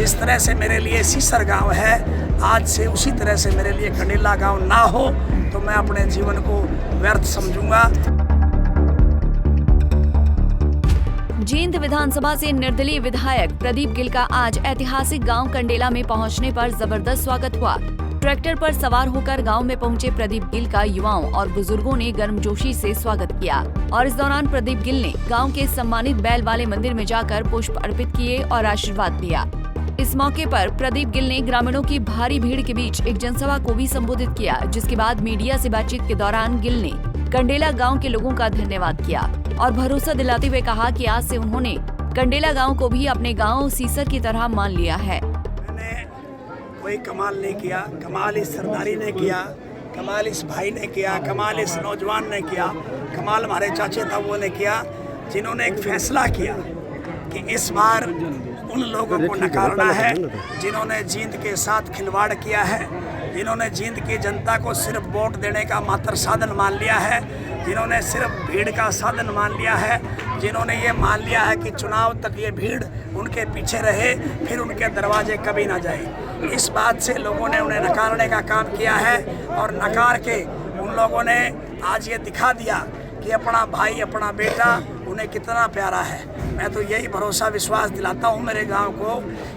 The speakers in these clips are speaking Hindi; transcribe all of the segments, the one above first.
जिस तरह से मेरे लिए सीसर गांव है, आज से उसी तरह से मेरे लिए कंडेला गांव ना हो तो मैं अपने जीवन को व्यर्थ समझूंगा। जींद विधानसभा से निर्दलीय विधायक प्रदीप गिल का आज ऐतिहासिक गांव कंडेला में पहुंचने पर जबरदस्त स्वागत हुआ। ट्रैक्टर पर सवार होकर गांव में पहुंचे प्रदीप गिल का युवाओं और बुजुर्गों ने गर्मजोशी से स्वागत किया और इस दौरान प्रदीप गिल ने गांव के सम्मानित बैल वाले मंदिर में जाकर पुष्प अर्पित किए और आशीर्वाद दिया। इस मौके पर प्रदीप गिल ने ग्रामीणों की भारी भीड़ के बीच एक जनसभा को भी संबोधित किया, जिसके बाद मीडिया से बातचीत के दौरान गिल ने कंडेला गांव के लोगों का धन्यवाद किया और भरोसा दिलाते हुए कहा कि आज से उन्होंने कंडेला गांव को भी अपने गांव सीसर की तरह मान लिया है। मैंने कोई कमाल नहीं किया, कमाल इस सरदारी ने किया, कमाल इस भाई ने किया, कमाल इस नौजवान ने किया, कमाल हमारे चाचे ताऊओं ने किया, जिन्होंने एक फैसला किया कि इस बार उन लोगों को नकारना है जिन्होंने जींद के साथ खिलवाड़ किया है, जिन्होंने जींद की जनता को सिर्फ वोट देने का मात्र साधन मान लिया है, जिन्होंने सिर्फ भीड़ का साधन मान लिया है, जिन्होंने ये मान लिया है कि चुनाव तक ये भीड़ उनके पीछे रहे, फिर उनके दरवाजे कभी ना जाए। इस बात से लोगों ने उन्हें नकारने का काम किया है और नकार के उन लोगों ने आज ये दिखा दिया कि अपना भाई, अपना बेटा उन्हें कितना प्यारा है। मैं तो यही भरोसा विश्वास दिलाता हूँ मेरे गांव को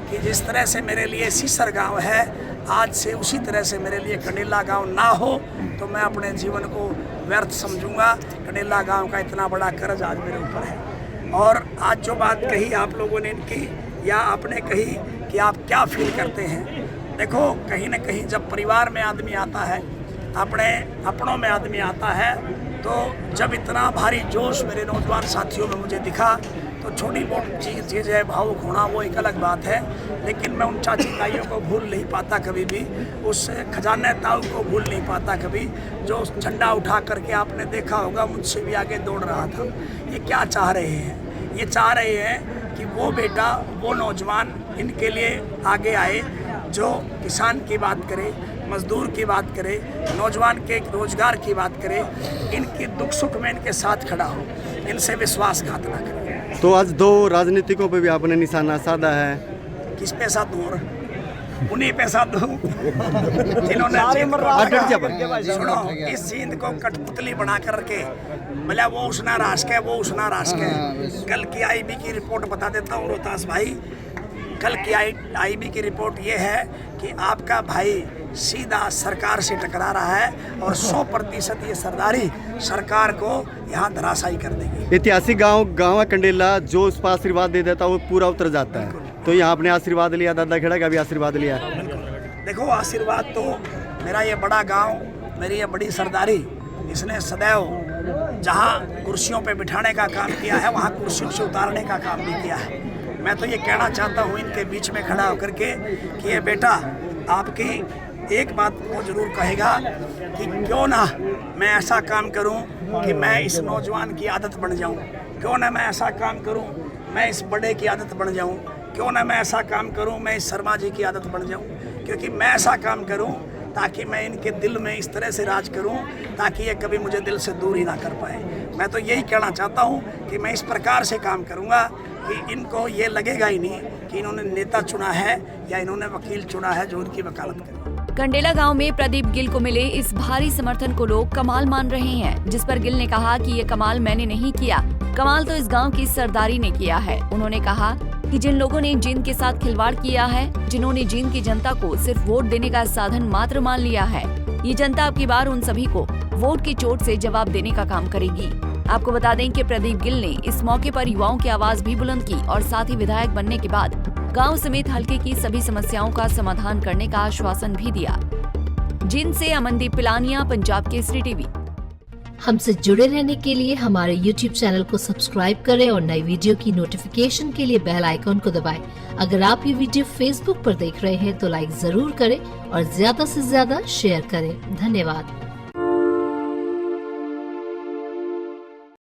कि जिस तरह से मेरे लिए सीसर गांव है, आज से उसी तरह से मेरे लिए कंडेला गांव ना हो तो मैं अपने जीवन को व्यर्थ समझूंगा। कंडेला गांव का इतना बड़ा कर्ज आज मेरे ऊपर है। और आज जो बात कही आप लोगों ने इनकी या आपने कही कि आप क्या फील करते हैं, देखो कहीं ना कहीं जब परिवार में आदमी आता है, अपने अपनों में आदमी आता है, तो जब इतना भारी जोश मेरे नौजवान साथियों में मुझे दिखा तो छोटी मोटी चीज़ है, भावुक होना वो एक अलग बात है, लेकिन मैं उन चाची ताइयों को भूल नहीं पाता कभी भी, उस खजाने ताऊ को भूल नहीं पाता कभी, जो झंडा उठा करके आपने देखा होगा मुझसे भी आगे दौड़ रहा था। ये क्या चाह रहे हैं? ये चाह रहे हैं कि वो बेटा, वो नौजवान इनके लिए आगे आए जो किसान की बात करे, मजदूर की बात करे, नौजवान के रोजगार की बात करे, इनके दुख सुख में इनके साथ खड़ा हो, इनसे विश्वासघात ना करे। तो आज दो राजनीतिकों पे भी आपने निशाना साधा है। किस पे साथ दूँ? उन्हीं पे साथ दूँ जिन्होंने सुनो इस जींद को कठपुतली बना करके, मतलब वो उसना राष्ट्र है, वो उसना राष्ट्र है। कल की आईबी की रिपोर्ट बता देता हूँ रोहतास भाई, कल की आईबी की रिपोर्ट ये है कि आपका भाई सीधा सरकार से टकरा रहा है और 100% ये सरदारी सरकार को यहाँ धराशायी कर देगी। ऐतिहासिक गांव कंडेला, जो उस पर आशीर्वाद दे देता है वो पूरा उतर जाता है। तो यहाँ आपने आशीर्वाद लिया, दादा खेड़ा का भी आशीर्वाद लिया। देखो आशीर्वाद तो मेरा ये बड़ा गांव, मेरी ये बड़ी सरदारी, इसने सदैव जहाँ कुर्सियों पे बिठाने का काम किया है वहाँ कुर्सियों से उतारने का काम भी किया है। मैं तो ये कहना चाहता हूँ इनके बीच में खड़ा होकर के कि ये बेटा आपकी एक बात को जरूर कहेगा कि क्यों ना मैं ऐसा काम करूं कि मैं इस नौजवान की आदत बन जाऊं, क्यों ना मैं ऐसा काम करूं मैं इस बड़े की आदत बन जाऊं, क्यों ना मैं ऐसा काम करूं मैं इस शर्मा जी की आदत बन जाऊं, क्योंकि मैं ऐसा काम करूं ताकि मैं इनके दिल में इस तरह से राज करूं ताकि ये कभी मुझे दिल से दूर ही ना कर पाए। मैं तो यही कहना चाहता हूं कि मैं इस प्रकार से काम करूंगा कि इनको ये लगेगा ही नहीं कि इन्होंने नेता चुना है या इन्होंने वकील चुना है जो उनकी वकालत करे। कंडेला गांव में प्रदीप गिल को मिले इस भारी समर्थन को लोग कमाल मान रहे हैं, जिस पर गिल ने कहा कि ये कमाल मैंने नहीं किया, कमाल तो इस गांव की सरदारी ने किया है। उन्होंने कहा कि जिन लोगों ने जींद के साथ खिलवाड़ किया है, जिन्होंने जींद की जनता को सिर्फ वोट देने का साधन मात्र मान लिया है, ये जनता अब की बार उन सभी को वोट की चोट से जवाब देने का काम करेगी। आपको बता दें कि प्रदीप गिल ने इस मौके पर युवाओं की आवाज भी बुलंद की और साथ ही विधायक बनने के बाद गांव समेत हल्के की सभी समस्याओं का समाधान करने का आश्वासन भी दिया। जींद से अमनदीप पिलानिया, पंजाब केसरी टीवी। हमसे जुड़े रहने के लिए हमारे YouTube चैनल को सब्सक्राइब करें और नई वीडियो की नोटिफिकेशन के लिए बेल आइकॉन को दबाएं। अगर आप ये वीडियो Facebook पर देख रहे हैं तो लाइक जरूर करें और ज्यादा से ज्यादा शेयर करें। धन्यवाद।